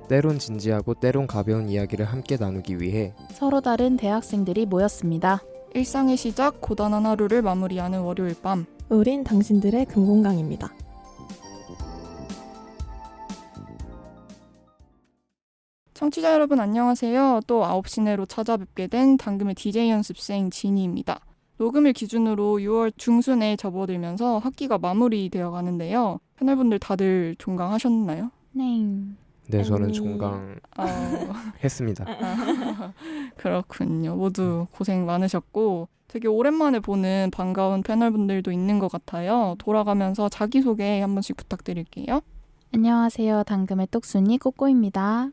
때론 진지하고 때론 가벼운 이야기를 함께 나누기 위해 서로 다른 대학생들이 모였습니다. 일상의 시작, 고단한 하루를 마무리하는 월요일 밤. 우린 당신들의 금공강입니다. 청취자 여러분 안녕하세요. 또 9시 내로 찾아뵙게 된 당금의 DJ 연습생 진희입니다. 녹음일 기준으로 6월 중순에 접어들면서 학기가 마무리되어 가는데요. 패널분들 다들 종강하셨나요? 네. 저는 종강했습니다. 그렇군요. 모두 고생 많으셨고 되게 오랜만에 보는 반가운 패널분들도 있는 것 같아요. 돌아가면서 자기소개 한 번씩 부탁드릴게요. 안녕하세요. 당금의 똑순이 꼬꼬입니다.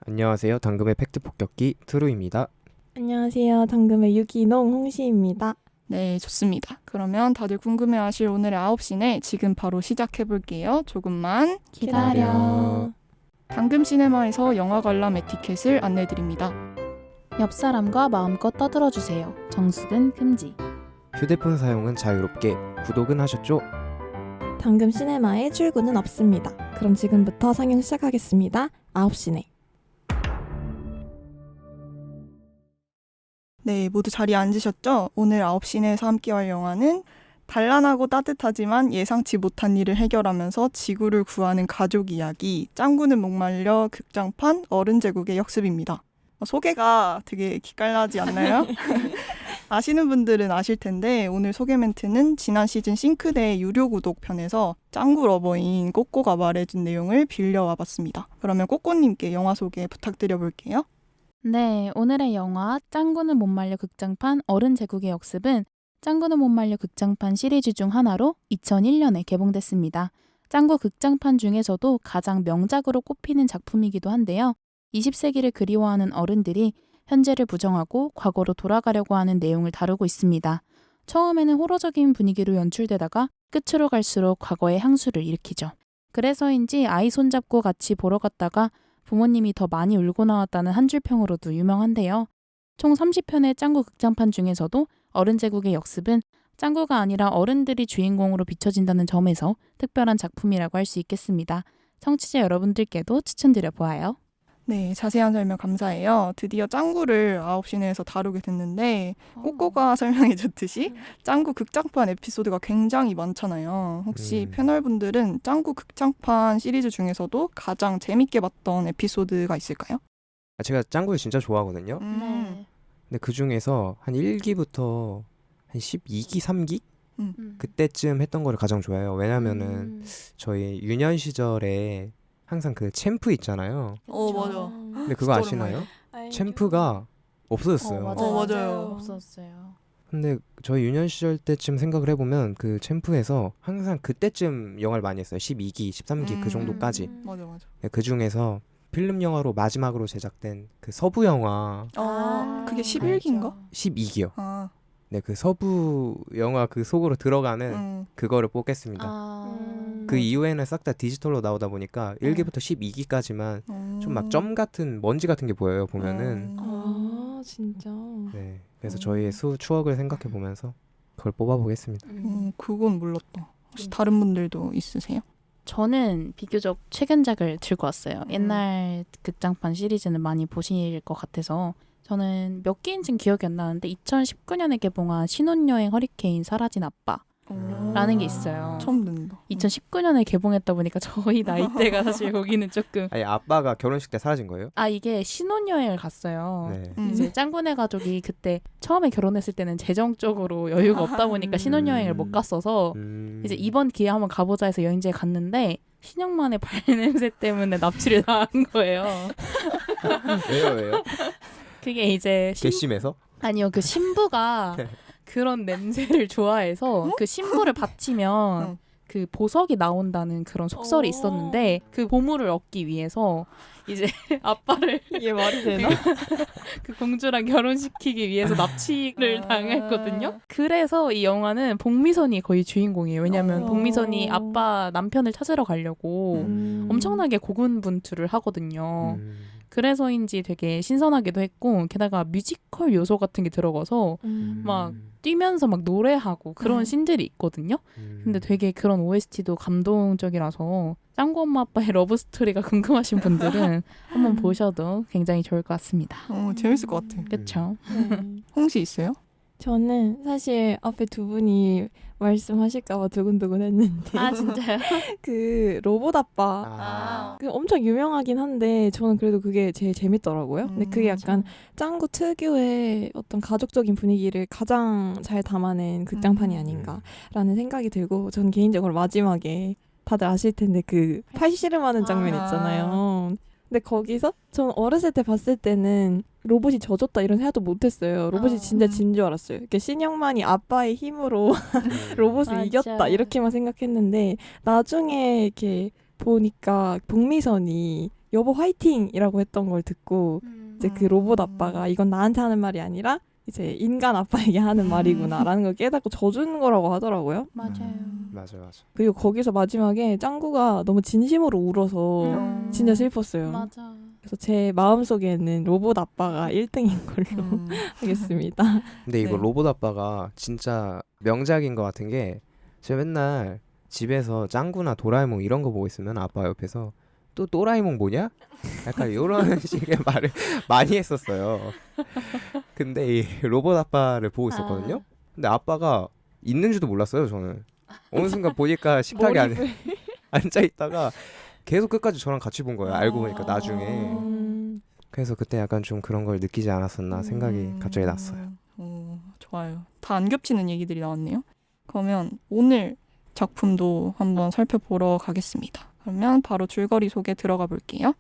안녕하세요. 당금의 팩트 폭격기 트루입니다. 안녕하세요. 당금의 유기농 홍시입니다. 네, 좋습니다. 그러면 다들 궁금해하실 오늘의 9시네 지금 바로 시작해볼게요. 조금만 기다려. 당금 시네마에서 영화 관람 에티켓을 안내드립니다. 옆 사람과 마음껏 떠들어주세요. 정숙은 금지. 휴대폰 사용은 자유롭게. 구독은 하셨죠? 당금 시네마에 출구는 없습니다. 그럼 지금부터 상영 시작하겠습니다. 9시네. 네, 모두 자리에 앉으셨죠? 오늘 9시 내에서 함께할 영화는 단란하고 따뜻하지만 예상치 못한 일을 해결하면서 지구를 구하는 가족 이야기 짱구는 목말려 극장판 어른 제국의 역습입니다. 소개가 되게 기깔나지 않나요? 아시는 분들은 아실 텐데 오늘 소개 멘트는 지난 시즌 싱크대의 유료 구독 편에서 짱구 러버인 꼬꼬가 말해준 내용을 빌려와 봤습니다. 그러면 꼬꼬님께 영화 소개 부탁드려 볼게요. 네, 오늘의 영화 짱구는 못 말려 극장판 어른 제국의 역습은 짱구는 못 말려 극장판 시리즈 중 하나로 2001년에 개봉됐습니다. 짱구 극장판 중에서도 가장 명작으로 꼽히는 작품이기도 한데요. 20세기를 그리워하는 어른들이 현재를 부정하고 과거로 돌아가려고 하는 내용을 다루고 있습니다. 처음에는 호러적인 분위기로 연출되다가 끝으로 갈수록 과거의 향수를 일으키죠. 그래서인지 아이 손잡고 같이 보러 갔다가 부모님이 더 많이 울고 나왔다는 한 줄 평으로도 유명한데요. 총 30편의 짱구 극장판 중에서도 어른 제국의 역습은 짱구가 아니라 어른들이 주인공으로 비춰진다는 점에서 특별한 작품이라고 할 수 있겠습니다. 청취자 여러분들께도 추천드려 보아요. 네, 자세한 설명 감사해요. 드디어 짱구를 9시 내에서 다루게 됐는데 꼬꼬가 설명해 줬듯이 짱구 극장판 에피소드가 굉장히 많잖아요. 혹시 패널분들은 짱구 극장판 시리즈 중에서도 가장 재밌게 봤던 에피소드가 있을까요? 제가 짱구를 진짜 좋아하거든요. 네. 근데 그 중에서 한 1기부터 한 12기, 3기? 그때쯤 했던 거를 가장 좋아해요. 왜냐면은 저희 유년 시절에 항상 그 챔프 있잖아요. 맞아. 근데 그거 아시나요? 챔프가 없어졌어요. 맞아요. 없었어요. 근데 저희 유년 시절 때쯤 생각을 해보면 그 챔프에서 항상 그때쯤 영화를 많이 했어요. 12기, 13기 그 정도까지. 맞아. 그 중에서 필름 영화로 마지막으로 제작된 그 서부 영화 그게 11기인가? 12기요. 아, 네, 그 서부 영화 그 속으로 들어가는 그거를 뽑겠습니다. 그 이후에는 싹 다 디지털로 나오다 보니까 1기부터 12기까지만 좀 막 점 같은 먼지 같은 게 보여요, 보면은. 아, 진짜. 네, 그래서 저희의 추억을 생각해 보면서 그걸 뽑아보겠습니다. 그건 몰랐다. 혹시 다른 분들도 있으세요? 저는 비교적 최근작을 들고 왔어요. 옛날 극장판 시리즈는 많이 보실 것 같아서 저는 몇 기인지는 기억이 안 나는데 2019년에 개봉한 신혼여행 허리케인 사라진 아빠라는 게 있어요. 처음 듣는다. 2019년에 개봉했다 보니까 저희 나이대가 사실 거기는 조금 아니, 아빠가 결혼식 때 사라진 거예요? 이게 신혼여행을 갔어요. 네. 이제 짱구네 가족이 그때 처음에 결혼했을 때는 재정적으로 여유가 없다 보니까 신혼여행을 못 갔어서 이제 이번 기회에 한번 가보자 해서 여행지에 갔는데 신형만의 발냄새 때문에 납치를 당한 거예요. 왜요? 그게 이제 괘씸해서? 아니요, 그 신부가 그런 냄새를 좋아해서 그 신부를 바치면 그 보석이 나온다는 그런 속설이 있었는데 그 보물을 얻기 위해서 이제 아빠를 이게 말이 되나? 그 공주랑 결혼시키기 위해서 납치를 당했거든요. 그래서 이 영화는 복미선이 거의 주인공이에요. 왜냐하면 복미선이 아빠 남편을 찾으러 가려고 엄청나게 고군분투를 하거든요. 그래서인지 되게 신선하기도 했고 게다가 뮤지컬 요소 같은 게 들어가서 막 뛰면서 막 노래하고 그런 씬들이 있거든요. 근데 되게 그런 OST도 감동적이라서 짱구 엄마 아빠의 러브 스토리가 궁금하신 분들은 한번 보셔도 굉장히 좋을 것 같습니다. 재밌을 것 같아. 그렇죠. 홍시 있어요? 저는 사실 앞에 두 분이 말씀하실까봐 두근두근 했는데 아 진짜요? 그 로봇 아빠 그 엄청 유명하긴 한데 저는 그래도 그게 제일 재밌더라고요. 근데 그게 약간 짱구 특유의 어떤 가족적인 분위기를 가장 잘 담아낸 극장판이 아닌가라는 생각이 들고 저는 개인적으로 마지막에 다들 아실 텐데 그 팔씨름하는 장면 있잖아요. 근데 거기서 전 어렸을 때 봤을 때는 로봇이 져줬다 이런 생각도 못했어요. 로봇이 진짜 진 줄 알았어요. 이렇게 신영만이 아빠의 힘으로 로봇을 맞아. 이겼다 이렇게만 생각했는데 나중에 이렇게 보니까 복미선이 여보 화이팅이라고 했던 걸 듣고 이제 그 로봇 아빠가 이건 나한테 하는 말이 아니라 이제 인간 아빠에게 하는 말이구나라는 걸 깨닫고 져주는 거라고 하더라고요. 맞아요. 맞아. 그리고 거기서 마지막에 짱구가 너무 진심으로 울어서 진짜 슬펐어요. 맞아. 그래서 제 마음속에는 로봇 아빠가 1등인 걸로 하겠습니다. 근데 이거 네. 로봇 아빠가 진짜 명작인 것 같은 게 제가 맨날 집에서 짱구나 도라에몽 이런 거 보고 있으면 아빠 옆에서 또 또라이몽 뭐냐? 약간 이런 식의 말을 많이 했었어요. 근데 이 로봇 아빠를 보고 있었거든요. 근데 아빠가 있는지도 몰랐어요. 저는 어느 순간 보니까 식탁에 앉아 있다가 계속 끝까지 저랑 같이 본 거예요. 알고 보니까 나중에. 그래서 그때 약간 좀 그런 걸 느끼지 않았었나 생각이 갑자기 났어요. 좋아요. 다 안 겹치는 얘기들이 나왔네요. 그러면 오늘 작품도 한번 살펴보러 가겠습니다. 그러면 바로 줄거리 소개 들어가 볼게요.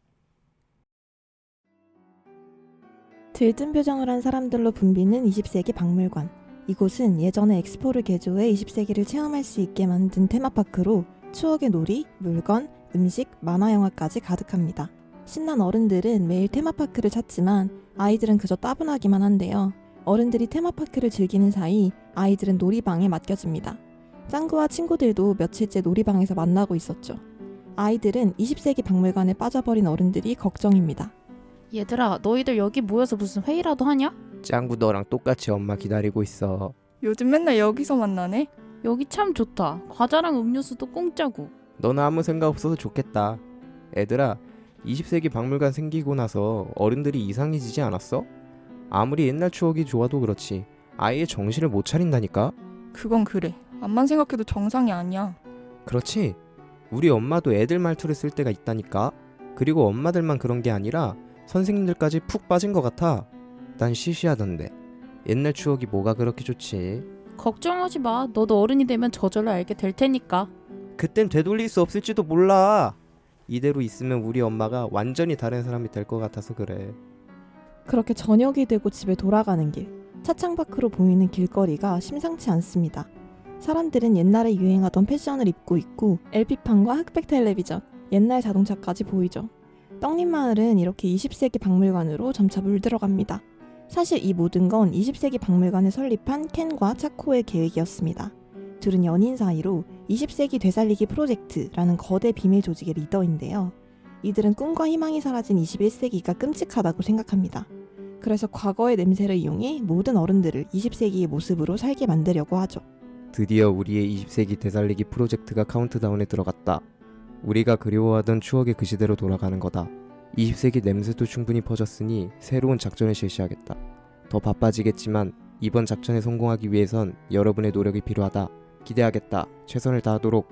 들뜬 표정을 한 사람들로 붐비는 20세기 박물관. 이곳은 예전에 엑스포를 개조해 20세기를 체험할 수 있게 만든 테마파크로 추억의 놀이, 물건, 음식, 만화 영화까지 가득합니다. 신난 어른들은 매일 테마파크를 찾지만 아이들은 그저 따분하기만 한데요. 어른들이 테마파크를 즐기는 사이 아이들은 놀이방에 맡겨집니다. 짱구와 친구들도 며칠째 놀이방에서 만나고 있었죠. 아이들은 20세기 박물관에 빠져버린 어른들이 걱정입니다. 얘들아, 너희들 여기 모여서 무슨 회의라도 하냐? 짱구 너랑 똑같이 엄마 기다리고 있어. 요즘 맨날 여기서 만나네? 여기 참 좋다. 과자랑 음료수도 공짜고. 너는 아무 생각 없어서 좋겠다. 애들아, 20세기 박물관 생기고 나서 어른들이 이상해지지 않았어? 아무리 옛날 추억이 좋아도 그렇지 아예 정신을 못 차린다니까? 그건 그래. 암만 생각해도 정상이 아니야. 그렇지. 우리 엄마도 애들 말투를 쓸 때가 있다니까. 그리고 엄마들만 그런 게 아니라 선생님들까지 푹 빠진 것 같아. 난 시시하던데. 옛날 추억이 뭐가 그렇게 좋지? 걱정하지 마. 너도 어른이 되면 저절로 알게 될 테니까. 그땐 되돌릴 수 없을지도 몰라. 이대로 있으면 우리 엄마가 완전히 다른 사람이 될 것 같아서 그래. 그렇게 저녁이 되고 집에 돌아가는 길. 차창 밖으로 보이는 길거리가 심상치 않습니다. 사람들은 옛날에 유행하던 패션을 입고 있고 LP판과 흑백 텔레비전, 옛날 자동차까지 보이죠. 떡잎 마을은 이렇게 20세기 박물관으로 점차 물들어갑니다. 사실 이 모든 건 20세기 박물관을 설립한 켄과 차코의 계획이었습니다. 둘은 연인 사이로 20세기 되살리기 프로젝트라는 거대 비밀 조직의 리더인데요. 이들은 꿈과 희망이 사라진 21세기가 끔찍하다고 생각합니다. 그래서 과거의 냄새를 이용해 모든 어른들을 20세기의 모습으로 살게 만들려고 하죠. 드디어 우리의 20세기 되살리기 프로젝트가 카운트다운에 들어갔다. 우리가 그리워하던 추억의 그 시대로 돌아가는 거다. 20세기 냄새도 충분히 퍼졌으니 새로운 작전을 실시하겠다. 더 바빠지겠지만 이번 작전에 성공하기 위해선 여러분의 노력이 필요하다. 기대하겠다. 최선을 다하도록.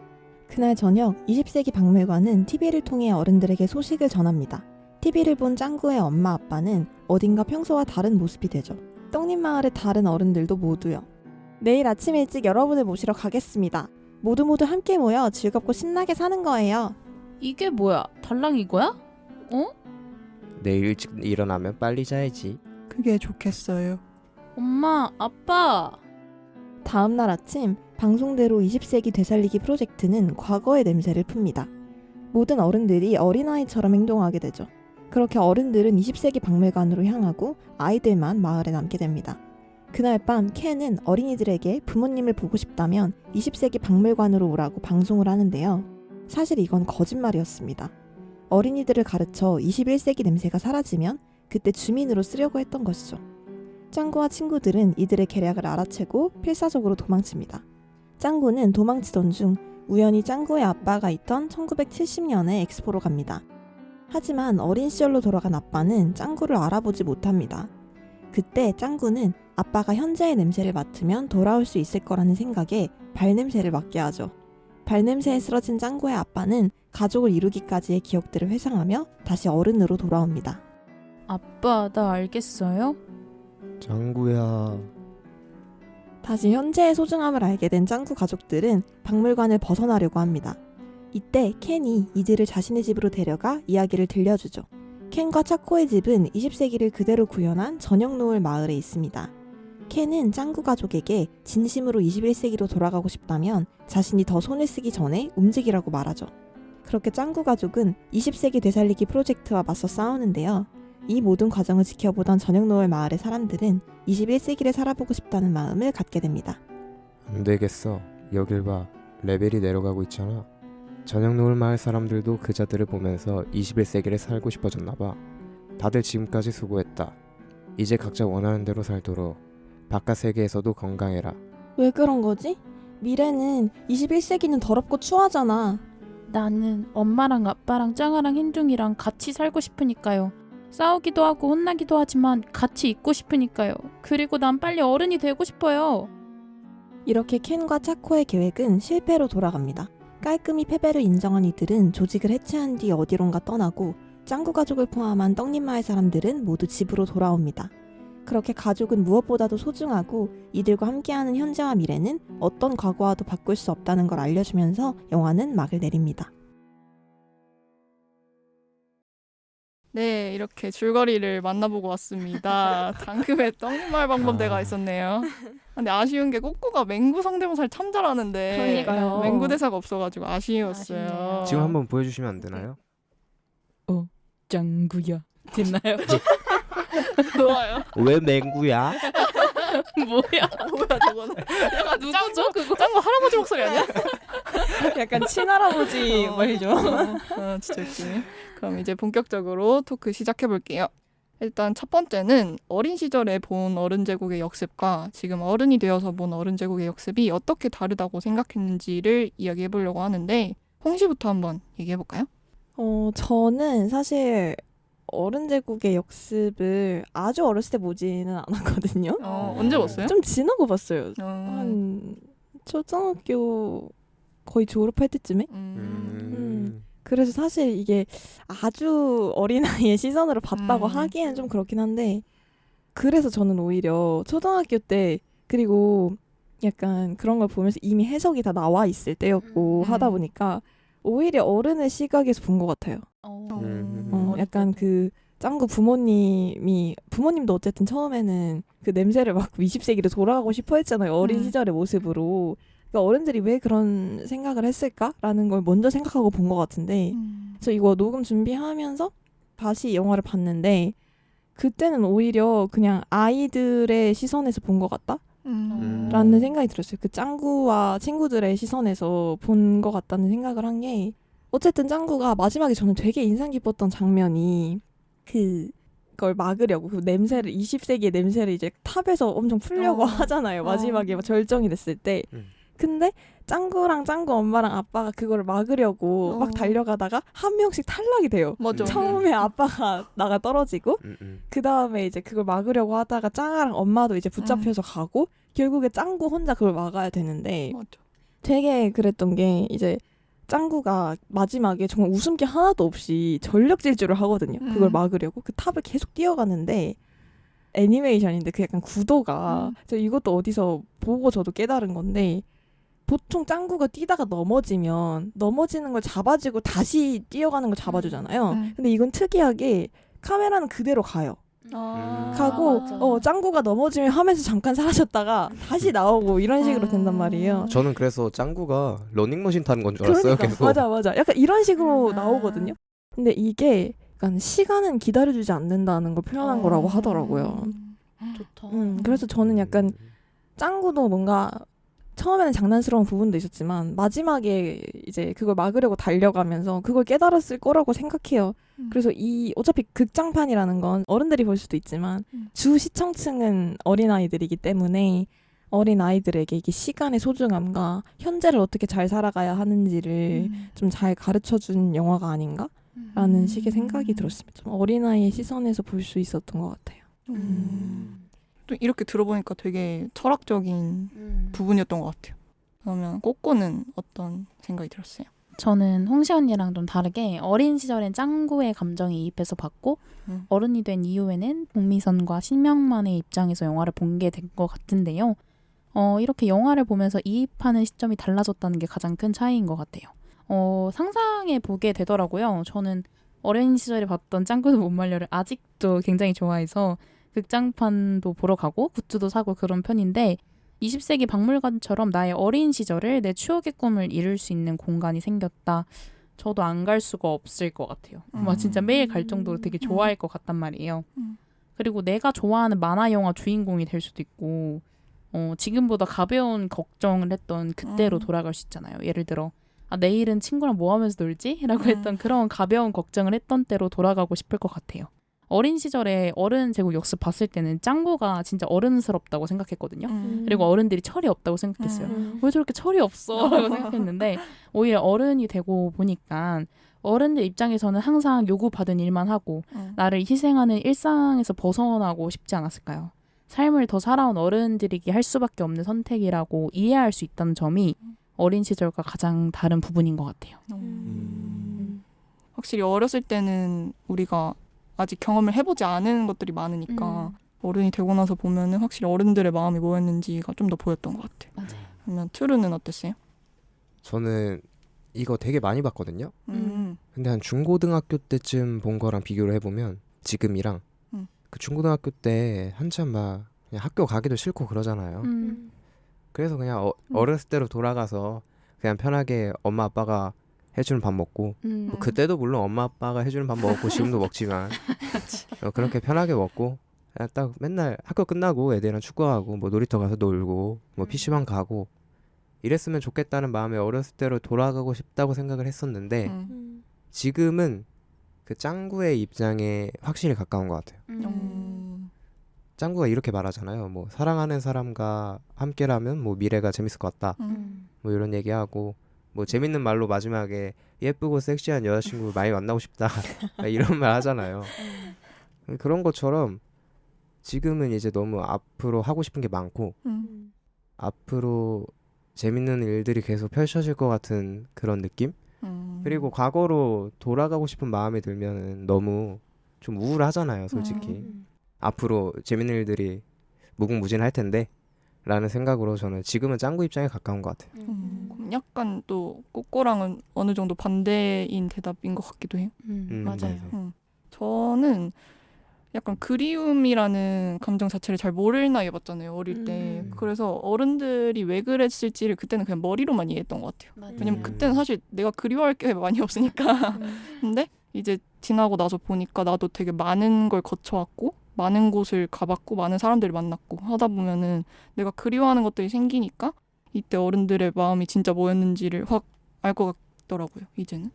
그날 저녁 20세기 박물관은 TV를 통해 어른들에게 소식을 전합니다. TV를 본 짱구의 엄마 아빠는 어딘가 평소와 다른 모습이 되죠. 떡잎 마을의 다른 어른들도 모두요. 내일 아침 일찍 여러분을 모시러 가겠습니다. 모두 함께 모여 즐겁고 신나게 사는 거예요. 이게 뭐야? 달랑 이거야? 어? 내일 일찍 일어나면 빨리 자야지. 그게 좋겠어요. 엄마, 아빠. 다음 날 아침 방송대로 20세기 되살리기 프로젝트는 과거의 냄새를 풉니다. 모든 어른들이 어린아이처럼 행동하게 되죠. 그렇게 어른들은 20세기 박물관으로 향하고 아이들만 마을에 남게 됩니다. 그날 밤 켄은 어린이들에게 부모님을 보고 싶다면 20세기 박물관으로 오라고 방송을 하는데요. 사실 이건 거짓말이었습니다. 어린이들을 가르쳐 21세기 냄새가 사라지면 그때 주민으로 쓰려고 했던 것이죠. 짱구와 친구들은 이들의 계략을 알아채고 필사적으로 도망칩니다. 짱구는 도망치던 중 우연히 짱구의 아빠가 있던 1970년에 엑스포로 갑니다. 하지만 어린 시절로 돌아간 아빠는 짱구를 알아보지 못합니다. 그때 짱구는 아빠가 현재의 냄새를 맡으면 돌아올 수 있을 거라는 생각에 발냄새를 맡게 하죠. 발냄새에 쓰러진 짱구의 아빠는 가족을 이루기까지의 기억들을 회상하며 다시 어른으로 돌아옵니다. 아빠, 나 알겠어요? 짱구야. 다시 현재의 소중함을 알게 된 짱구 가족들은 박물관을 벗어나려고 합니다. 이때 켄이 이들을 자신의 집으로 데려가 이야기를 들려주죠. 켄과 차코의 집은 20세기를 그대로 구현한 전형 노을 마을에 있습니다. 켄은 짱구 가족에게 진심으로 21세기로 돌아가고 싶다면 자신이 더 손을 쓰기 전에 움직이라고 말하죠. 그렇게 짱구 가족은 20세기 되살리기 프로젝트와 맞서 싸우는데요. 이 모든 과정을 지켜보던 저녁 노을 마을의 사람들은 21세기를 살아보고 싶다는 마음을 갖게 됩니다. 안 되겠어. 여길 봐. 레벨이 내려가고 있잖아. 저녁 노을 마을 사람들도 그자들을 보면서 21세기를 살고 싶어졌나 봐. 다들 지금까지 수고했다. 이제 각자 원하는 대로 살도록 바깥 세계에서도 건강해라. 왜 그런 거지? 미래는 21세기는 더럽고 추하잖아. 나는 엄마랑 아빠랑 짱아랑 흰둥이랑 같이 살고 싶으니까요. 싸우기도 하고 혼나기도 하지만 같이 있고 싶으니까요. 그리고 난 빨리 어른이 되고 싶어요. 이렇게 켄과 차코의 계획은 실패로 돌아갑니다. 깔끔히 패배를 인정한 이들은 조직을 해체한 뒤 어디론가 떠나고 짱구 가족을 포함한 떡잎마을 사람들은 모두 집으로 돌아옵니다. 그렇게 가족은 무엇보다도 소중하고 이들과 함께하는 현재와 미래는 어떤 과거와도 바꿀 수 없다는 걸 알려주면서 영화는 막을 내립니다. 네, 이렇게 줄거리를 만나보고 왔습니다. 당금의 떡잎마을 방범대가 있었네요. 근데 아쉬운 게 꼬꼬가 맹구 성대모사를 참 잘하는데 그러니까요. 맹구 대사가 없어가지고 아쉬웠어요. 아쉽네요. 지금 한번 보여주시면 안 되나요? 짱구야. 됐나요? 좋아요. 왜 맹구야? 뭐야? 뭐야 저거는? 약간 누구죠? 그거? 짱구 할아버지 목소리 아니야? 약간 친할아버지 말이죠. 진짜 웃기네. 그럼 이제 본격적으로 토크 시작해 볼게요. 일단 첫 번째는 어린 시절에 본 어른 제국의 역습과 지금 어른이 되어서 본 어른 제국의 역습이 어떻게 다르다고 생각했는지를 이야기해 보려고 하는데 홍시부터 한번 얘기해 볼까요? 저는 사실 어른 제국의 역습을 아주 어렸을 때 보지는 않았거든요. 언제 봤어요? 좀 지나고 봤어요. 어, 한 초등학교 거의 졸업할 때쯤에? 그래서 사실 이게 아주 어린아이의 시선으로 봤다고 하기에는 좀 그렇긴 한데 그래서 저는 오히려 초등학교 때 그리고 약간 그런 걸 보면서 이미 해석이 다 나와 있을 때였고 하다 보니까 오히려 어른의 시각에서 본 것 같아요. 약간 그 짱구 부모님도 어쨌든 처음에는 그 냄새를 맡고 20세기로 돌아가고 싶어 했잖아요. 어린 시절의 모습으로. 그러니까 어른들이 왜 그런 생각을 했을까라는 걸 먼저 생각하고 본 것 같은데 그래서 이거 녹음 준비하면서 다시 영화를 봤는데 그때는 오히려 그냥 아이들의 시선에서 본 것 같다? 라는 생각이 들었어요. 그 짱구와 친구들의 시선에서 본 것 같다는 생각을 한 게 어쨌든 짱구가 마지막에 저는 되게 인상 깊었던 장면이 그걸 막으려고 그 냄새를 20세기의 냄새를 이제 탑에서 엄청 풀려고 하잖아요. 마지막에 막 절정이 됐을 때. 근데 짱구랑 짱구 엄마랑 아빠가 그거를 막으려고 막 달려가다가 한 명씩 탈락이 돼요. 맞아. 처음에 아빠가 나가 떨어지고 그 다음에 이제 그걸 막으려고 하다가 짱아랑 엄마도 이제 붙잡혀서 가고 결국에 짱구 혼자 그걸 막아야 되는데 맞아. 되게 그랬던 게 이제 짱구가 마지막에 정말 웃음기 하나도 없이 전력 질주를 하거든요. 그걸 막으려고 그 탑을 계속 뛰어가는데 애니메이션인데 그 약간 구도가 저 이것도 어디서 보고 저도 깨달은 건데 보통 짱구가 뛰다가 넘어지는 걸 잡아주고 다시 뛰어가는 걸 잡아주잖아요. 근데 이건 특이하게 카메라는 그대로 가요. 가고 짱구가 넘어지면 화면에서 잠깐 사라졌다가 다시 나오고 이런 식으로 된단 말이에요. 저는 그래서 짱구가 러닝머신 타는 건 줄 알았어요. 그러니까, 계속. 맞아. 약간 이런 식으로 나오거든요. 근데 이게 약간 시간은 기다려주지 않는다는 걸 표현한 거라고 하더라고요. 좋다. 그래서 저는 약간 짱구도 뭔가 처음에는 장난스러운 부분도 있었지만 마지막에 이제 그걸 막으려고 달려가면서 그걸 깨달았을 거라고 생각해요. 그래서 어차피 극장판이라는 건 어른들이 볼 수도 있지만 주 시청층은 어린아이들이기 때문에 어린 아이들에게 이게 시간의 소중함과 현재를 어떻게 잘 살아가야 하는지를 좀 잘 가르쳐준 영화가 아닌가라는 식의 생각이 들었습니다. 좀 어린아이의 시선에서 볼 수 있었던 것 같아요. 또 이렇게 들어보니까 되게 철학적인 부분이었던 것 같아요. 그러면 꼬꼬는 어떤 생각이 들었어요? 저는 홍시 언니랑 좀 다르게 어린 시절엔 짱구의 감정에 이입해서 봤고 어른이 된 이후에는 복미선과 신명만의 입장에서 영화를 본 게 된 것 같은데요. 이렇게 영화를 보면서 이입하는 시점이 달라졌다는 게 가장 큰 차이인 것 같아요. 상상해 보게 되더라고요. 저는 어린 시절에 봤던 짱구는 못 말려를 아직도 굉장히 좋아해서 극장판도 보러 가고 굿즈도 사고 그런 편인데 20세기 박물관처럼 나의 어린 시절을 내 추억의 꿈을 이룰 수 있는 공간이 생겼다. 저도 안 갈 수가 없을 것 같아요. 막 진짜 매일 갈 정도로 되게 좋아할 것 같단 말이에요. 그리고 내가 좋아하는 만화 영화 주인공이 될 수도 있고 지금보다 가벼운 걱정을 했던 그때로 돌아갈 수 있잖아요. 예를 들어 내일은 친구랑 뭐 하면서 놀지? 라고 했던 그런 가벼운 걱정을 했던 때로 돌아가고 싶을 것 같아요. 어린 시절에 어른 제국 역습 봤을 때는 짱구가 진짜 어른스럽다고 생각했거든요. 그리고 어른들이 철이 없다고 생각했어요. 왜 저렇게 철이 없어? 라고 생각했는데 오히려 어른이 되고 보니까 어른들 입장에서는 항상 요구받은 일만 하고 나를 희생하는 일상에서 벗어나고 싶지 않았을까요? 삶을 더 살아온 어른들에게 할 수밖에 없는 선택이라고 이해할 수 있다는 점이 어린 시절과 가장 다른 부분인 것 같아요. 확실히 어렸을 때는 우리가 아직 경험을 해보지 않은 것들이 많으니까 어른이 되고 나서 보면은 확실히 어른들의 마음이 뭐였는지가 좀 더 보였던 것 같아요. 맞아요. 그러면 트루는 어땠어요? 저는 이거 되게 많이 봤거든요. 근데 한 중고등학교 때쯤 본 거랑 비교를 해보면 지금이랑 그 중고등학교 때 한참 막 그냥 학교 가기도 싫고 그러잖아요. 그래서 그냥 어렸을 때로 돌아가서 그냥 편하게 엄마 아빠가 해주는 밥 먹고 뭐 그때도 물론 엄마 아빠가 해주는 밥 먹고 지금도 먹지만 그렇게 편하게 먹고 그냥 딱 맨날 학교 끝나고 애들이랑 축구하고 뭐 놀이터 가서 놀고 뭐 PC방 가고 이랬으면 좋겠다는 마음에 어렸을 때로 돌아가고 싶다고 생각을 했었는데 지금은 그 짱구의 입장에 확실히 가까운 것 같아요. 짱구가 이렇게 말하잖아요. 뭐 사랑하는 사람과 함께라면 뭐 미래가 재밌을 것 같다. 뭐 이런 얘기하고 뭐 재밌는 말로 마지막에 예쁘고 섹시한 여자친구 많이 만나고 싶다. 이런 말 하잖아요. 그런 것처럼 지금은 이제 너무 앞으로 하고 싶은 게 많고 앞으로 재밌는 일들이 계속 펼쳐질 것 같은 그런 느낌? 그리고 과거로 돌아가고 싶은 마음이 들면은 너무 좀 우울하잖아요, 솔직히. 앞으로 재밌는 일들이 무궁무진할 텐데 라는 생각으로 저는 지금은 짱구 입장에 가까운 것 같아요. 그럼 약간 또 꼬꼬랑은 어느 정도 반대인 대답인 것 같기도 해요. 맞아요. 저는 약간 그리움이라는 감정 자체를 잘 모를 나이에 봤잖아요, 어릴 때. 그래서 어른들이 왜 그랬을지를 그때는 그냥 머리로만 이해했던 것 같아요. 왜냐면 그때는 사실 내가 그리워할 게 많이 없으니까. 근데 이제 지나고 나서 보니까 나도 되게 많은 걸 거쳐왔고 많은 곳을 가봤고 많은 사람들을 만났고 하다 보면은 내가 그리워하는 것들이 생기니까 이때 어른들의 마음이 진짜 뭐였는지를 확 알 것 같더라고요, 이제는.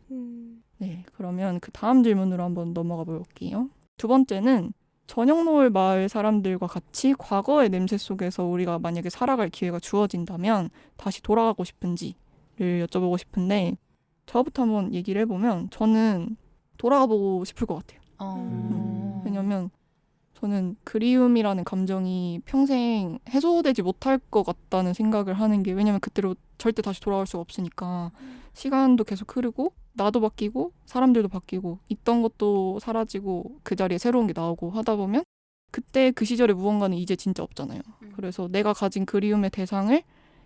네, 그러면 그 다음 질문으로 한번 넘어가 볼게요. 두 번째는 저녁노을 마을 사람들과 같이 과거의 냄새 속에서 우리가 만약에 살아갈 기회가 주어진다면 다시 돌아가고 싶은지를 여쭤보고 싶은데 저부터 한번 얘기를 해보면 저는 돌아가 보고 싶을 것 같아요. 왜냐면 저는 그리움이라는 감정이 평생 해소되지 못할 것 같다는 생각을 하는 게 왜냐면 그때로 절대 다시 돌아갈 수가 없으니까 시간도 계속 흐르고 나도 바뀌고 사람들도 바뀌고 있던 것도 사라지고 그 자리에 새로운 게 나오고 하다 보면 그때 그 시절의 무언가는 이제 진짜 없잖아요. 그래서 내가 가진 그리움의 대상을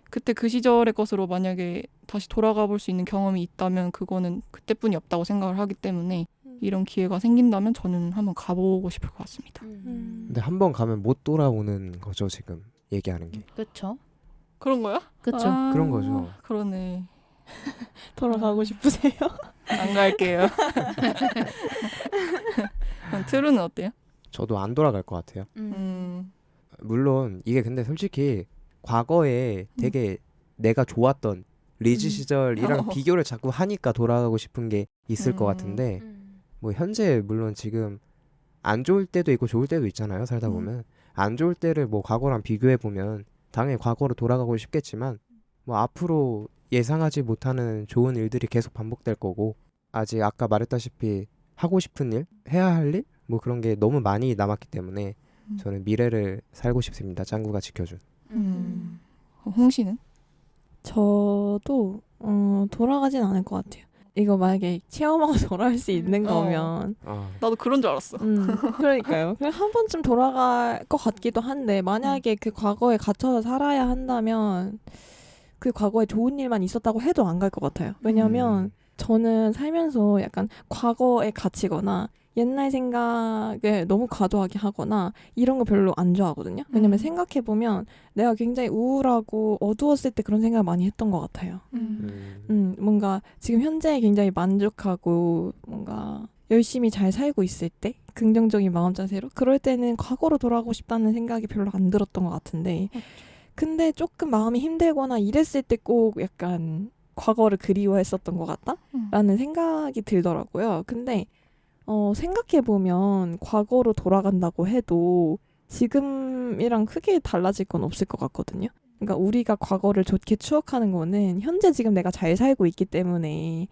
그때 그 시절의 것으로 만약에 다시 돌아가 볼 수 있는 경험이 있다면 그거는 그때뿐이 없다고 생각을 하기 때문에 이런 기회가 생긴다면 저는 한번 가보고 싶을 것 같습니다. 근데 한 번 가면 못 돌아오는 거죠, 지금 얘기하는 게. 그렇죠. 그런 거야? 그렇죠. 그런 거죠. 그러네. 돌아가고 싶으세요? 안 갈게요. 그럼 트루는 어때요? 저도 안 돌아갈 것 같아요. 물론 이게 근데 솔직히 과거에 되게 내가 좋았던 리즈 시절이랑 비교를 자꾸 하니까 돌아가고 싶은 게 있을 것 같은데 뭐 현재 물론 지금 안 좋을 때도 있고 좋을 때도 있잖아요. 살다 보면 안 좋을 때를 뭐 과거랑 비교해 보면 당연히 과거로 돌아가고 싶겠지만 뭐 앞으로 예상하지 못하는 좋은 일들이 계속 반복될 거고 아직 아까 말했다시피 하고 싶은 일, 해야 할 일? 뭐 그런 게 너무 많이 남았기 때문에 저는 미래를 살고 싶습니다. 짱구가 지켜준. 홍 씨는? 저도 돌아가진 않을 것 같아요. 이거 만약에 체험하고 돌아갈 수 있는 거면 나도 그런 줄 알았어. 그러니까요. 그냥 한 번쯤 돌아갈 것 같기도 한데 만약에 그 과거에 갇혀서 살아야 한다면 그 과거에 좋은 일만 있었다고 해도 안 갈 것 같아요. 왜냐면 저는 살면서 약간 과거에 갇히거나 옛날 생각을 너무 과도하게 하거나 이런 거 별로 안 좋아하거든요. 왜냐면 생각해보면 내가 굉장히 우울하고 어두웠을 때 그런 생각을 많이 했던 것 같아요. 뭔가 지금 현재에 굉장히 만족하고 뭔가 열심히 잘 살고 있을 때 긍정적인 마음 자세로 그럴 때는 과거로 돌아가고 싶다는 생각이 별로 안 들었던 것 같은데 근데 조금 마음이 힘들거나 이랬을 때 꼭 약간 과거를 그리워했었던 것 같다라는 생각이 들더라고요. 근데 생각해보면 과거로 돌아간다고 해도 지금이랑 크게 달라질 건 없을 것 같거든요. 그러니까 우리가 과거를 좋게 추억하는 거는 현재 지금 내가 잘 살고 있기 때문에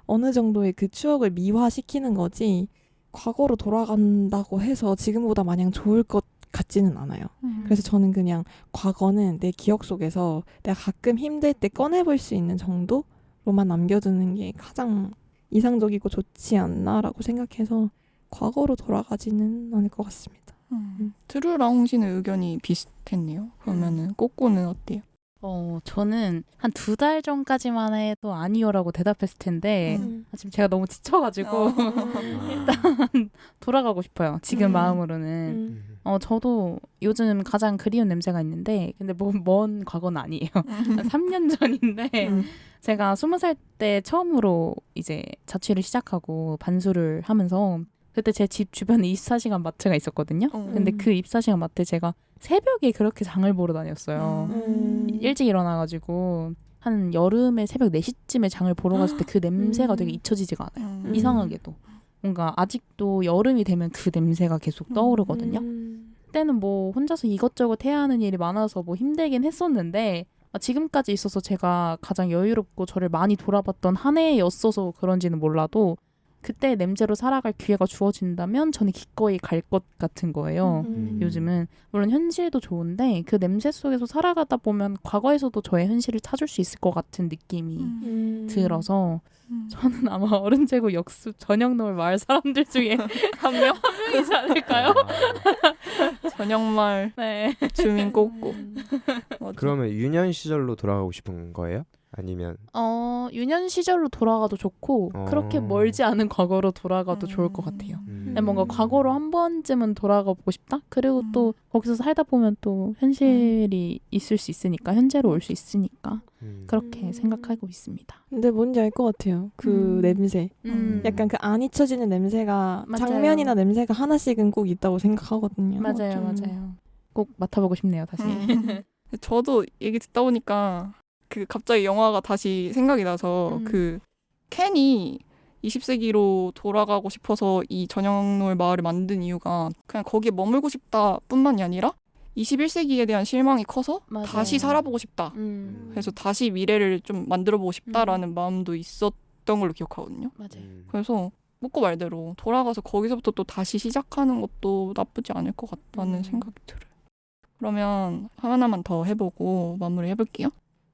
어느 정도의 그 추억을 미화시키는 거지 과거로 돌아간다고 해서 지금보다 마냥 좋을 것 같지는 않아요. 그래서 저는 그냥 과거는 내 기억 속에서 내가 가끔 힘들 때 꺼내볼 수 있는 정도로만 남겨두는 게 가장 이상적이고 좋지 않나라고 생각해서 과거로 돌아가지는 않을 것 같습니다. 트루랑 홍 씨는 의견이 비슷했네요. 그러면은 꼬꼬는 어때요? 저는 한 2달 전까지만 해도 아니요라고 대답했을 텐데 지금 제가 너무 지쳐가지고 일단 돌아가고 싶어요. 지금 마음으로는. 저도 요즘 가장 그리운 냄새가 있는데 근데 먼 과거는 아니에요. 한 3년 전인데 제가 20살 때 처음으로 이제 자취를 시작하고 반수를 하면서 그때 제 집 주변에 24시간 마트가 있었거든요. 근데 그 24시간 마트 제가 새벽에 그렇게 장을 보러 다녔어요. 일찍 일어나가지고 한 여름에 새벽 4시쯤에 장을 보러 갔을 때 그 냄새가 되게 잊혀지지가 않아요. 이상하게도. 뭔가 아직도 여름이 되면 그 냄새가 계속 떠오르거든요. 그때는 뭐 혼자서 이것저것 해야 하는 일이 많아서 뭐 힘들긴 했었는데 지금까지 있어서 제가 가장 여유롭고 저를 많이 돌아봤던 한 해였어서 그런지는 몰라도 그때 냄새로 살아갈 기회가 주어진다면 저는 기꺼이 갈 것 같은 거예요. 요즘은 물론 현실도 좋은데 그 냄새 속에서 살아가다 보면 과거에서도 저의 현실을 찾을 수 있을 것 같은 느낌이 들어서 저는 아마 어른 제국 역습 저녁노을 마을 사람들 중에 한 명이지 않을까요? 저녁마을 네. 주민 꼬꼬. 그러면 유년 시절로 돌아가고 싶은 거예요? 아니면 유년 시절로 돌아가도 좋고 그렇게 멀지 않은 과거로 돌아가도 좋을 것 같아요. 뭔가 과거로 한 번쯤은 돌아가 보고 싶다? 그리고 또 거기서 살다 보면 또 현실이 있을 수 있으니까 현재로 올 수 있으니까 그렇게 생각하고 있습니다. 근데 뭔지 알 것 같아요. 그 냄새. 약간 그 안 잊혀지는 냄새가 맞아요. 장면이나 냄새가 하나씩은 꼭 있다고 생각하거든요. 맞아요. 맞아요. 꼭 맡아보고 싶네요. 다시. 저도 얘기 듣다 보니까 그 갑자기 영화가 다시 생각이 나서 그 켄이 20세기로 돌아가고 싶어서 이 저녁노을 마을을 만든 이유가 그냥 거기에 머물고 싶다 뿐만이 아니라 21세기에 대한 실망이 커서 맞아요. 다시 살아보고 싶다. 그래서 다시 미래를 좀 만들어보고 싶다라는 마음도 있었던 걸로 기억하거든요. 맞아요. 그래서 꼬꼬 말대로 돌아가서 거기서부터 또 다시 시작하는 것도 나쁘지 않을 것 같다는 생각이 들어요. 그러면 하나만 더 해보고 마무리 해볼게요.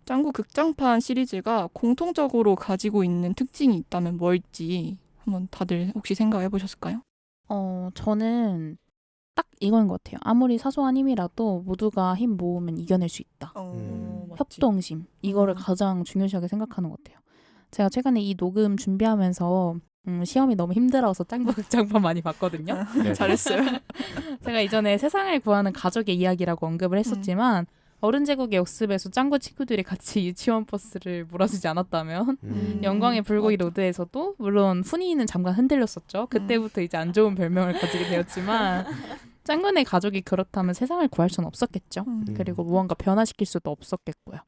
짱구 극장판 시리즈가 공통적으로 가지고 있는 특징이 있다면 뭘지 한번 다들 혹시 생각해 보셨을까요? 저는 딱 이거인 것 같아요. 아무리 사소한 힘이라도 모두가 힘 모으면 이겨낼 수 있다. 협동심. 이거를 가장 중요시하게 생각하는 것 같아요. 제가 최근에 이 녹음 준비하면서 시험이 너무 힘들어서 짱구 극장판 많이 봤거든요. 네. 잘했어요. 제가 이전에 세상을 구하는 가족의 이야기라고 언급을 했었지만 어른 제국의 역습에서 짱구 친구들이 같이 유치원 버스를 몰아주지 않았다면 영광의 불고기 로드에서도 물론 훈이는 잠깐 흔들렸었죠. 그때부터 이제 안 좋은 별명을 가지게 되었지만 짱구네 가족이 그렇다면 세상을 구할 수는 없었겠죠. 그리고 무언가 변화시킬 수도 없었겠고요.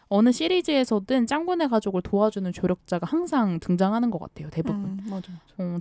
어느 시리즈에서든 짱구네 가족을 도와주는 조력자가 항상 등장하는 것 같아요. 대부분. 맞아.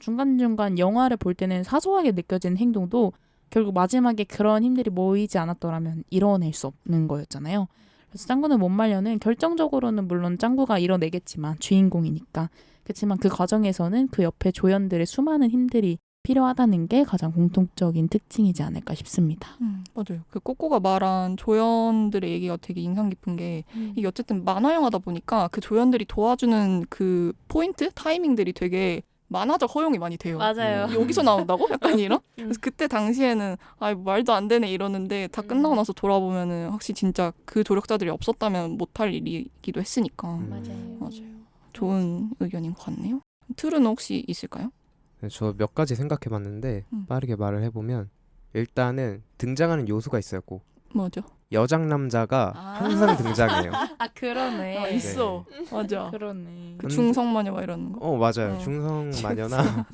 중간중간 영화를 볼 때는 사소하게 느껴지는 행동도 결국 마지막에 그런 힘들이 모이지 않았더라면 이뤄낼 수 없는 거였잖아요. 그래서 짱구는 못 말려는 결정적으로는 물론 짱구가 이뤄내겠지만 주인공이니까 그렇지만 그 과정에서는 그 옆에 조연들의 수많은 힘들이 필요하다는 게 가장 공통적인 특징이지 않을까 싶습니다. 맞아요. 그 꼬꼬가 말한 조연들의 얘기가 되게 인상 깊은 게 이게 어쨌든 만화 영화다 보니까 그 조연들이 도와주는 그 포인트, 타이밍들이 되게 만화적 허용이 많이 돼요. 맞아요. 여기서 나온다고? 약간 이런? 그래서 그때 당시에는 말도 안 되네 이러는데 다 끝나고 나서 돌아보면은 확실히 진짜 그 조력자들이 없었다면 못할 일이기도 했으니까. 맞아요. 좋은 의견인 것 같네요. 틀은 혹시 있을까요? 네, 저 몇 가지 생각해봤는데 빠르게 말을 해보면 일단은 등장하는 요소가 있어요. 꼭 뭐죠? 여장 남자가 항상 등장해요. 그러네. 있어. 맞아. 그러네. 그 중성마녀 막 이러는 거. 맞아요. 중성마녀나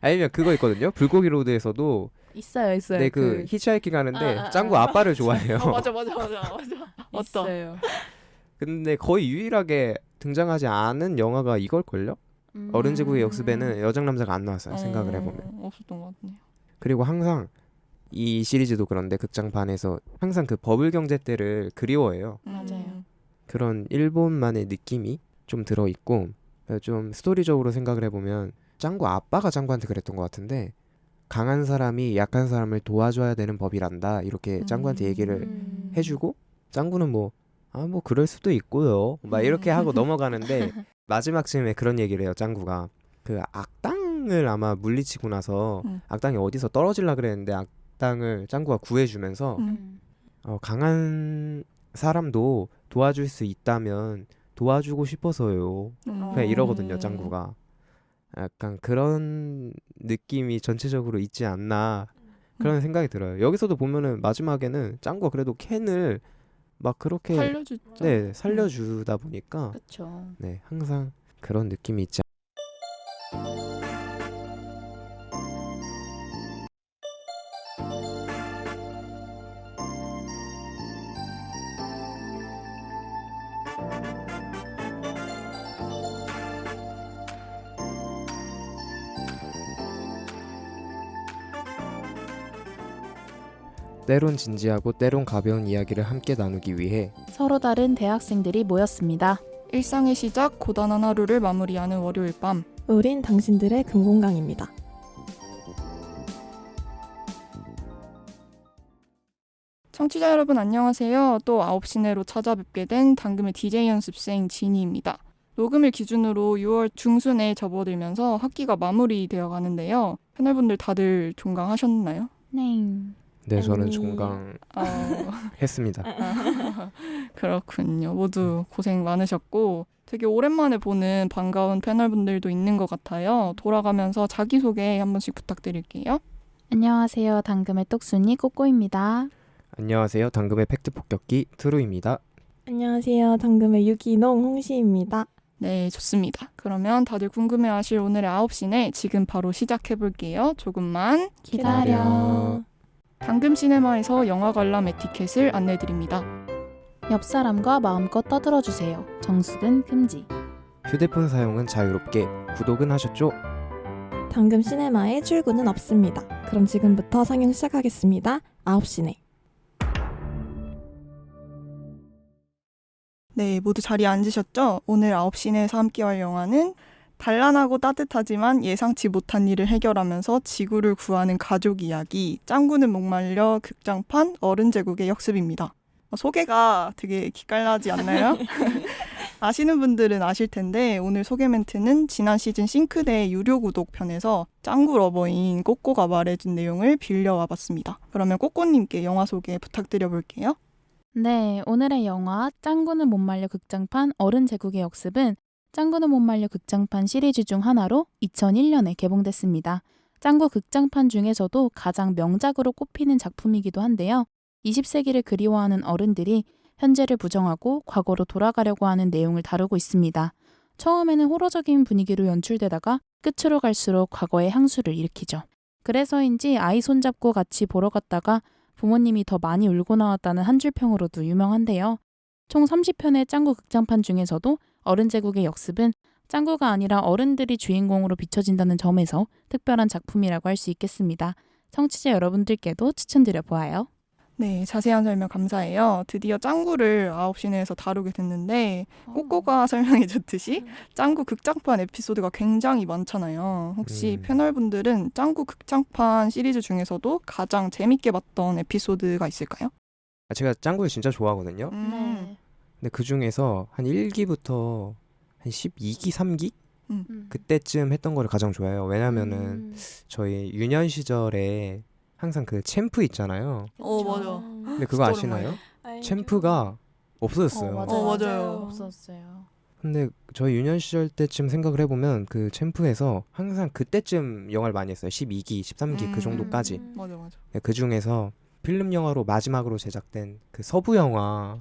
아니면 그거 있거든요. 불고기 로드에서도 있어요. 네, 그 히치하이킹 하는데 짱구 아빠를 좋아해요. 맞아. 어떤? 있어요. 근데 거의 유일하게 등장하지 않은 영화가 이걸걸요? 어른 제국의 역습에는 여장 남자가 안 나왔어요. 생각을 해보면. 없었던 것 같네요. 그리고 항상 이 시리즈도 그런데 극장판에서 항상 그 버블 경제 때를 그리워해요. 맞아요. 그런 일본만의 느낌이 좀 들어있고 좀 스토리적으로 생각을 해보면 짱구 아빠가 짱구한테 그랬던 것 같은데 강한 사람이 약한 사람을 도와줘야 되는 법이란다 이렇게 짱구한테 얘기를 해주고 짱구는 뭐 그럴 수도 있고요 막 이렇게 하고 넘어가는데 마지막쯤에 그런 얘기를 해요. 짱구가 그 악당을 아마 물리치고 나서 악당이 어디서 떨어지려 그랬는데 악당을 짱구가 구해주면서 강한 사람도 도와줄 수 있다면 도와주고 싶어서요. 그냥 이러거든요. 짱구가. 약간 그런 느낌이 전체적으로 있지 않나 그런 생각이 들어요. 여기서도 보면은 마지막에는 짱구가 그래도 켄을 막 그렇게 살려주죠. 네, 살려주다 보니까 그렇죠. 네, 항상 그런 느낌이 있지. 때론 진지하고 때론 가벼운 이야기를 함께 나누기 위해 서로 다른 대학생들이 모였습니다. 일상의 시작, 고단한 하루를 마무리하는 월요일 밤. 우린 당신들의 금공강입니다. 청취자 여러분 안녕하세요. 또 9시 내로 찾아뵙게 된 당금의 DJ 연습생 진희입니다. 녹음일 기준으로 6월 중순에 접어들면서 학기가 마무리되어 가는데요. 패널분들 다들 종강하셨나요? 네, 저는 아니. 종강했습니다. 그렇군요. 모두 고생 많으셨고 되게 오랜만에 보는 반가운 패널분들도 있는 것 같아요. 돌아가면서 자기소개 한 번씩 부탁드릴게요. 안녕하세요. 당금의 똑순이 꼬꼬입니다. 안녕하세요. 당금의 팩트 폭격기 트루입니다. 안녕하세요. 당금의 유기농 홍시입니다. 네, 좋습니다. 그러면 다들 궁금해하실 오늘의 9시네 지금 바로 시작해볼게요. 조금만 기다려. 당금 시네마에서 영화 관람 에티켓을 안내드립니다. 옆 사람과 마음껏 떠들어주세요. 정수는 금지. 휴대폰 사용은 자유롭게. 구독은 하셨죠? 당금 시네마에 출구는 없습니다. 그럼 지금부터 상영 시작하겠습니다. 9시네. 네, 모두 자리에 앉으셨죠? 오늘 9시내에서 함께할 영화는 단란하고 따뜻하지만 예상치 못한 일을 해결하면서 지구를 구하는 가족 이야기 짱구는 목말려 극장판 어른 제국의 역습입니다. 소개가 되게 기깔나지 않나요? 아시는 분들은 아실 텐데 오늘 소개 멘트는 지난 시즌 싱크대의 유료 구독 편에서 짱구 러버인 꼬꼬가 말해준 내용을 빌려와 봤습니다. 그러면 꼬꼬님께 영화 소개 부탁드려 볼게요. 네, 오늘의 영화 짱구는 못 말려 극장판 어른 제국의 역습은 짱구는 못 말려 극장판 시리즈 중 하나로 2001년에 개봉됐습니다. 짱구 극장판 중에서도 가장 명작으로 꼽히는 작품이기도 한데요. 20세기를 그리워하는 어른들이 현재를 부정하고 과거로 돌아가려고 하는 내용을 다루고 있습니다. 처음에는 호러적인 분위기로 연출되다가 끝으로 갈수록 과거의 향수를 일으키죠. 그래서인지 아이 손잡고 같이 보러 갔다가 부모님이 더 많이 울고 나왔다는 한 줄 평으로도 유명한데요. 총 30편의 짱구 극장판 중에서도 어른 제국의 역습은 짱구가 아니라 어른들이 주인공으로 비춰진다는 점에서 특별한 작품이라고 할 수 있겠습니다. 청취자 여러분들께도 추천드려 보아요. 네, 자세한 설명 감사해요. 드디어 짱구를 9시 내에서 다루게 됐는데 꼬꼬가 설명해 줬듯이 짱구 극장판 에피소드가 굉장히 많잖아요. 혹시 패널분들은 짱구 극장판 시리즈 중에서도 가장 재밌게 봤던 에피소드가 있을까요? 제가 짱구를 진짜 좋아하거든요. 근데 그 중에서 한 1기부터 한 12기, 3기? 그때쯤 했던 거를 가장 좋아해요. 왜냐면은 저희 유년 시절에 항상 그 챔프 있잖아요. 맞아. 근데 그거 아시나요? 챔프가 없어졌어요. 맞아요. 없었어요. 근데 저희 유년 시절 때쯤 생각을 해보면 그 챔프에서 항상 그때쯤 영화를 많이 했어요. 12기, 13기 그 정도까지. 맞아. 네, 그 중에서 필름 영화로 마지막으로 제작된 그 서부 영화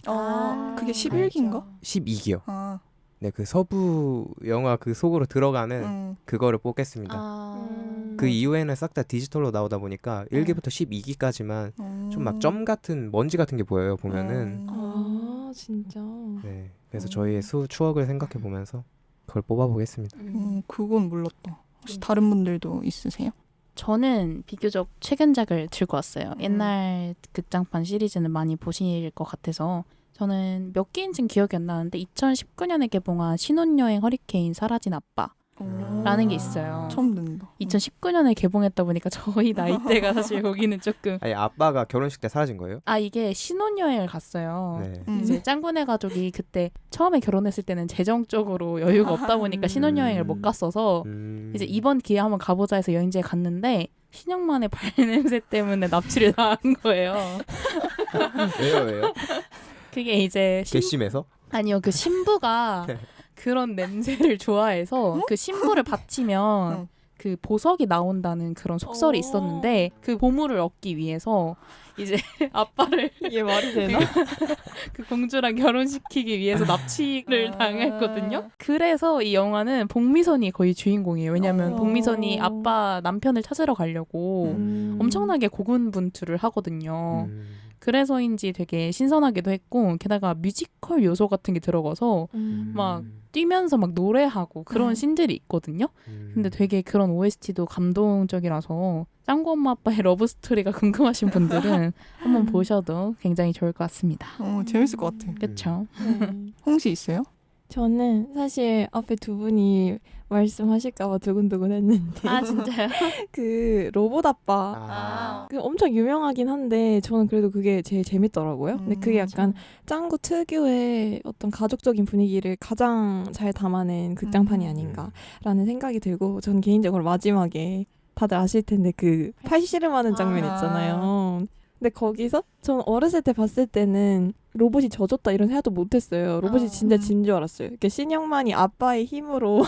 그게 11기인가? 12기요. 아, 네, 그 서부 영화 그 속으로 들어가는 그거를 뽑겠습니다. 그 이후에는 싹 다 디지털로 나오다 보니까 1기부터 12기까지만 좀 막 점 같은 먼지 같은 게 보여요, 보면은. 아 진짜. 네, 그래서 저희의 추억을 생각해 보면서 그걸 뽑아보겠습니다. 그건 몰랐다. 혹시 다른 분들도 있으세요? 저는 비교적 최근작을 들고 왔어요. 옛날 극장판 시리즈는 많이 보실 것 같아서 저는 몇 개인지는 기억이 안 나는데 2019년에 개봉한 신혼여행 허리케인 사라진 아빠 라는 게 있어요. 처음 듣는다. 2019년에 개봉했다 보니까 저희 나이대가 사실 거기는 조금 아니, 아빠가 결혼식 때 사라진 거예요? 이게 신혼여행을 갔어요. 네. 이제 짱구네 가족이 그때 처음에 결혼했을 때는 재정적으로 여유가 없다 보니까 신혼여행을 못 갔어서 이제 이번 기회에 한번 가보자 해서 여행지에 갔는데 신영만의 발냄새 때문에 납치를 당한 거예요. 왜요? 그게 이제 괘씸해서? 아니요, 그 신부가 네. 그런 냄새를 좋아해서 그 신부를 바치면 그 보석이 나온다는 그런 속설이 있었는데 그 보물을 얻기 위해서 이제 아빠를 이게 말이 되나? 그 공주랑 결혼시키기 위해서 납치를 당했거든요. 그래서 이 영화는 복미선이 거의 주인공이에요. 왜냐하면 복미선이 아빠 남편을 찾으러 가려고 엄청나게 고군분투를 하거든요. 그래서인지 되게 신선하기도 했고 게다가 뮤지컬 요소 같은 게 들어가서 막 뛰면서 막 노래하고 그런 씬들이 있거든요. 근데 되게 그런 OST도 감동적이라서 짱구 엄마 아빠의 러브스토리가 궁금하신 분들은 한번 보셔도 굉장히 좋을 것 같습니다. 재밌을 것 같아. 그렇죠? 홍시 있어요? 저는 사실 앞에 두 분이 말씀하실까봐 두근두근 했는데 진짜요? 그 로봇 아빠 그 엄청 유명하긴 한데 저는 그래도 그게 제일 재밌더라고요. 근데 그게 약간 짱구 특유의 어떤 가족적인 분위기를 가장 잘 담아낸 극장판이 아닌가라는 생각이 들고 저는 개인적으로 마지막에 다들 아실 텐데 그 팔씨름하는 장면 있잖아요. 근데 거기서 전 어렸을 때 봤을 때는 로봇이 져줬다 이런 생각도 못했어요. 로봇이 진짜 진 줄 알았어요. 이렇게 신영만이 아빠의 힘으로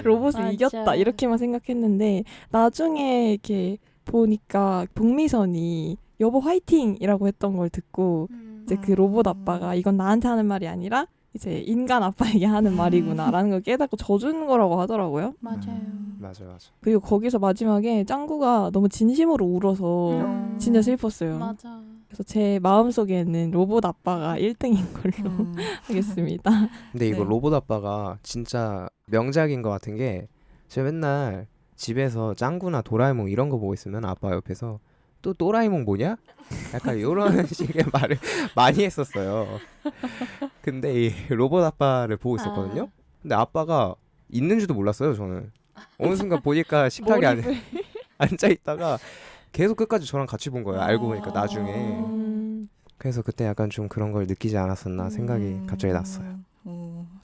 로봇을 맞아. 이겼다 이렇게만 생각했는데 나중에 이렇게 보니까 복미선이 여보 화이팅이라고 했던 걸 듣고 이제 그 로봇 아빠가 이건 나한테 하는 말이 아니라 이제 인간 아빠에게 하는 말이구나라는 걸 깨닫고 져주는 거라고 하더라고요. 맞아요. 맞아. 그리고 거기서 마지막에 짱구가 너무 진심으로 울어서 진짜 슬펐어요. 맞아. 그래서 제 마음속에는 로봇 아빠가 1등인 걸로 하겠습니다. 근데 이거 네. 로봇 아빠가 진짜 명작인 것 같은 게 제가 맨날 집에서 짱구나 도라에몽 이런 거 보고 있으면 아빠 옆에서 또 또라이몽 보냐? 약간 이런 식의 말을 많이 했었어요. 근데 이 로봇 아빠를 보고 있었거든요. 근데 아빠가 있는지도 몰랐어요, 저는. 어느 순간 보니까 식탁에 앉아 있다가 계속 끝까지 저랑 같이 본 거예요. 알고 보니까 나중에. 그래서 그때 약간 좀 그런 걸 느끼지 않았었나 생각이 갑자기 났어요.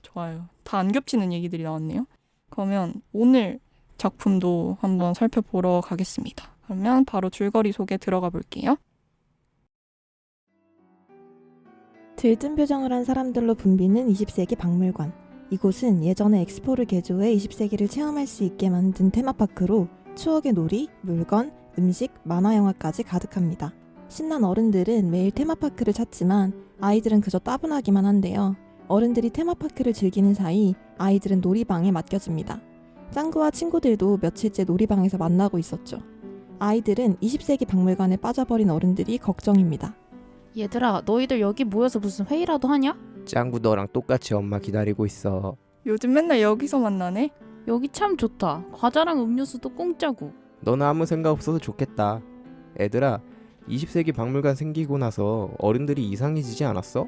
좋아요. 다 안 겹치는 얘기들이 나왔네요. 그러면 오늘 작품도 한번 살펴보러 가겠습니다. 그러면 바로 줄거리 소개 들어가 볼게요. 들뜬 표정을 한 사람들로 붐비는 20세기 박물관. 이곳은 예전에 엑스포를 개조해 20세기를 체험할 수 있게 만든 테마파크로 추억의 놀이, 물건, 음식, 만화 영화까지 가득합니다. 신난 어른들은 매일 테마파크를 찾지만 아이들은 그저 따분하기만 한데요. 어른들이 테마파크를 즐기는 사이 아이들은 놀이방에 맡겨집니다. 짱구와 친구들도 며칠째 놀이방에서 만나고 있었죠. 아이들은 20세기 박물관에 빠져버린 어른들이 걱정입니다. 얘들아, 너희들 여기 모여서 무슨 회의라도 하냐? 짱구 너랑 똑같이 엄마 기다리고 있어. 요즘 맨날 여기서 만나네? 여기 참 좋다. 과자랑 음료수도 공짜고. 너는 아무 생각 없어서 좋겠다. 애들아, 20세기 박물관 생기고 나서 어른들이 이상해지지 않았어?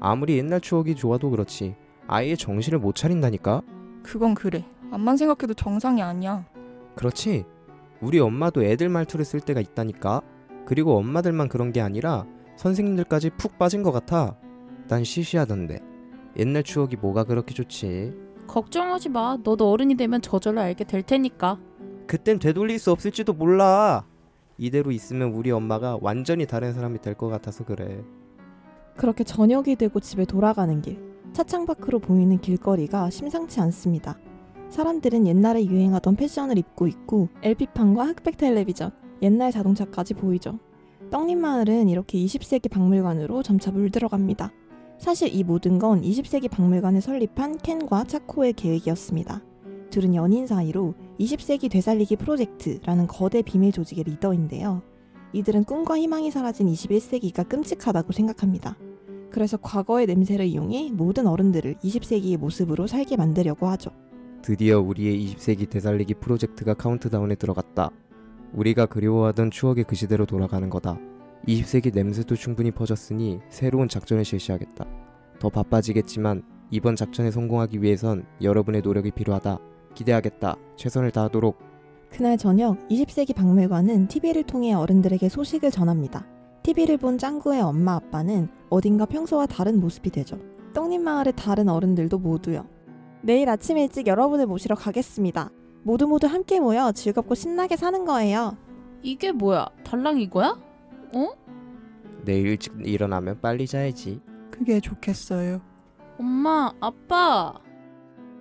아무리 옛날 추억이 좋아도 그렇지 아예 정신을 못 차린다니까? 그건 그래. 암만 생각해도 정상이 아니야. 그렇지? 우리 엄마도 애들 말투를 쓸 때가 있다니까? 그리고 엄마들만 그런 게 아니라 선생님들까지 푹 빠진 것 같아. 난 시시하던데. 옛날 추억이 뭐가 그렇게 좋지? 걱정하지 마. 너도 어른이 되면 저절로 알게 될 테니까. 그땐 되돌릴 수 없을지도 몰라. 이대로 있으면 우리 엄마가 완전히 다른 사람이 될 것 같아서 그래. 그렇게 저녁이 되고 집에 돌아가는 길, 차창 밖으로 보이는 길거리가 심상치 않습니다. 사람들은 옛날에 유행하던 패션을 입고 있고 LP판과 흑백 텔레비전, 옛날 자동차까지 보이죠. 떡잎 마을은 이렇게 20세기 박물관으로 점차 물들어갑니다. 사실 이 모든 건 20세기 박물관을 설립한 켄과 차코의 계획이었습니다. 둘은 연인 사이로 20세기 되살리기 프로젝트라는 거대 비밀 조직의 리더인데요. 이들은 꿈과 희망이 사라진 21세기가 끔찍하다고 생각합니다. 그래서 과거의 냄새를 이용해 모든 어른들을 20세기의 모습으로 살게 만들려고 하죠. 드디어 우리의 20세기 되살리기 프로젝트가 카운트다운에 들어갔다. 우리가 그리워하던 추억의 그 시대로 돌아가는 거다. 20세기 냄새도 충분히 퍼졌으니 새로운 작전을 실시하겠다. 더 바빠지겠지만 이번 작전에 성공하기 위해선 여러분의 노력이 필요하다. 기대하겠다. 최선을 다하도록. 그날 저녁 20세기 박물관은 TV를 통해 어른들에게 소식을 전합니다. TV를 본 짱구의 엄마 아빠는 어딘가 평소와 다른 모습이 되죠. 떡잎 마을의 다른 어른들도 모두요. 내일 아침 일찍 여러분을 모시러 가겠습니다. 모두 함께 모여 즐겁고 신나게 사는 거예요. 이게 뭐야? 달랑 이거야? 어? 내일 일찍 일어나면 빨리 자야지. 그게 좋겠어요. 엄마, 아빠.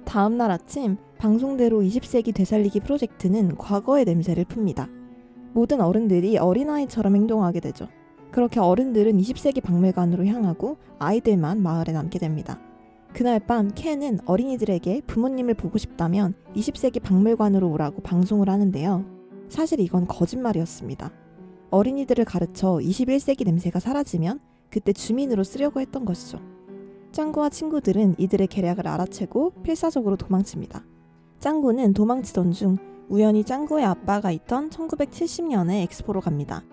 다음 날 아침 방송대로 20세기 되살리기 프로젝트는 과거의 냄새를 풉니다. 모든 어른들이 어린아이처럼 행동하게 되죠. 그렇게 어른들은 20세기 박물관으로 향하고 아이들만 마을에 남게 됩니다. 그날 밤 켄은 어린이들에게 부모님을 보고 싶다면 20세기 박물관으로 오라고 방송을 하는데요. 사실 이건 거짓말이었습니다. 어린이들을 가르쳐 21세기 냄새가 사라지면 그때 주민으로 쓰려고 했던 것이죠. 짱구와 친구들은 이들의 계략을 알아채고 필사적으로 도망칩니다. 짱구는 도망치던 중 우연히 짱구의 아빠가 있던 1970년에 엑스포로 갑니다.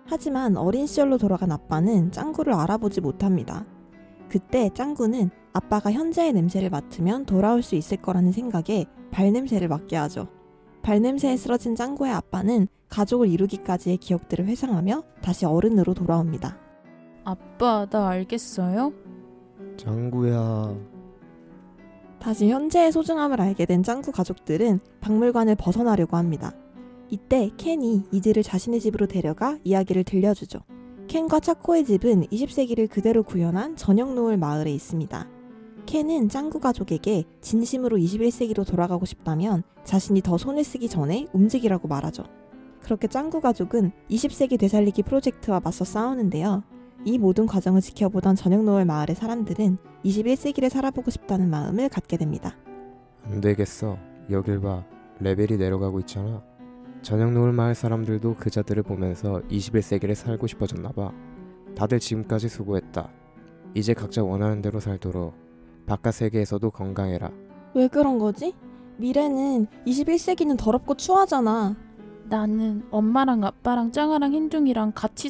하지만 어린 시절로 돌아간 아빠는 짱구를 알아보지 못합니다. 그때 짱구는 아빠가 현재의 냄새를 맡으면 돌아올 수 있을 거라는 생각에 발냄새를 맡게 하죠. 발냄새에 쓰러진 짱구의 아빠는 가족을 이루기까지의 기억들을 회상하며 다시 어른으로 돌아옵니다. 아빠, 나 알겠어요? 짱구야. 다시 현재의 소중함을 알게 된 짱구 가족들은 박물관을 벗어나려고 합니다. 이때 켄이 이들을 자신의 집으로 데려가 이야기를 들려주죠. 켄과 차코의 집은 20세기를 그대로 구현한 저녁 노을 마을에 있습니다. 켄은 짱구 가족에게 진심으로 21세기로 돌아가고 싶다면 자신이 더 손을 쓰기 전에 움직이라고 말하죠. 그렇게 짱구 가족은 20세기 되살리기 프로젝트와 맞서 싸우는데요. 이 모든 과정을 지켜보던 저녁 노을 마을의 사람들은 21세기를 살아보고 싶다는 마음을 갖게 됩니다. 안 되겠어. 여길 봐. 레벨이 내려가고 있잖아. 저녁 노을 마을 사람들도 그자들을 보면서 21세기를 살고 싶어졌나 봐. 다들 지금까지 수고했다. 이제 각자 원하는 대로 살도록 바깥 세계에서도 건강해라. 왜 그런 거지? 미래는 21세기는 더럽고 추하잖아. 나는 엄마랑 아빠랑 짱아랑 흰둥이랑 같이